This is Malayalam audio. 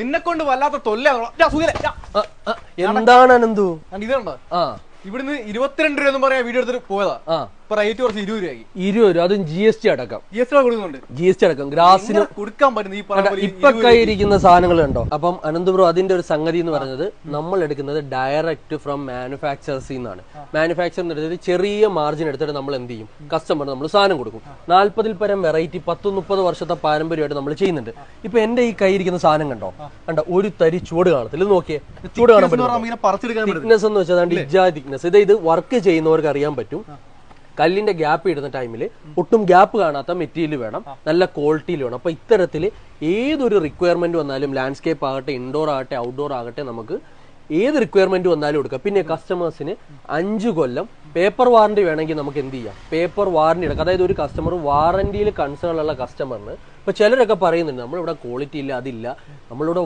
നിന്നെ കൊണ്ട് വല്ലാത്ത തൊല്ല. എന്താണ് അനന്തു ഇതുണ്ടോ? ഇവിടുന്ന് 22 രൂപ പറയാ വീഡിയോ എടുത്തിട്ട് പോയതാ. ഇപ്പൊ റേറ്റ് കുറച്ച് 20 രൂപയായി. 20 രൂപ, അതും GST അടക്കം. കൊടുക്കുന്നുണ്ട്. GST അടക്കം. ഗ്രാസിന് കൊടുക്കാൻ പറ്റുന്ന ഇപ്പൊ കയ്യിരിക്കുന്ന സാധനങ്ങൾ ഉണ്ടോ? അപ്പം അനന്ത് ബ്രോ, അതിന്റെ ഒരു സംഗതി എന്ന് പറയുന്നത് നമ്മൾ എടുക്കുന്നത് ഡയറക്റ്റ് ഫ്രം മാനുഫാക്ചേഴ്സിൽ നിന്നാണ്. മാനുഫാക്ചറിന് എടുത്തിട്ട് ചെറിയ മാർജിൻ എടുത്തിട്ട് നമ്മൾ എന്ത് ചെയ്യും, കസ്റ്റമർ നമ്മൾ സാധനം കൊടുക്കും. 40-ൽ പരം വെറൈറ്റി 10-30 വർഷത്തെ പാരമ്പര്യമായിട്ട് നമ്മൾ ചെയ്യുന്നുണ്ട്. ഇപ്പൊ എന്റെ ഈ കയ്യിരിക്കുന്ന സാധനം കണ്ടോ, ഒരു തരി ചൂട് കാണത്തില്ല. ഇത് നോക്കിയേ, ചൂട് കാണാൻ പറ്റും. തിക്നെസ് എന്ന് വെച്ചാൽ ഇജ്ജാ തിക്നെസ്. ഇത് വർക്ക് ചെയ്യുന്നവർക്ക് അറിയാൻ പറ്റും. കല്ലിന്റെ ഗ്യാപ്പ് ഇടുന്ന ടൈമിൽ ഒട്ടും ഗ്യാപ്പ് കാണാത്ത മെറ്റീരിയൽ വേണം, നല്ല ക്വാളിറ്റിയിൽ വേണം. അപ്പൊ ഇത്തരത്തിൽ ഏതൊരു റിക്വയർമെന്റ് വന്നാലും, ലാൻഡ്സ്കേപ്പ് ആകട്ടെ, ഇൻഡോർ ആകട്ടെ, ഔട്ട്ഡോർ ആകട്ടെ, നമുക്ക് ഏത് റിക്വയർമെന്റ് വന്നാലും കൊടുക്കാം. പിന്നെ കസ്റ്റമേഴ്സിന് 5 കൊല്ലം പേപ്പർ വാറന്റി വേണമെങ്കിൽ നമുക്ക് എന്ത് ചെയ്യാം, പേപ്പർ വാറന്റി എടുക്കാം. അതായത് ഒരു കസ്റ്റമർ വാറന്റിയിൽ കൺസേൺ ഉള്ള കസ്റ്റമറിന്, ഇപ്പൊ ചിലരൊക്കെ പറയുന്നുണ്ട് നമ്മളിവിടെ ക്വാളിറ്റി ഇല്ല, അതില്ല, നമ്മളിവിടെ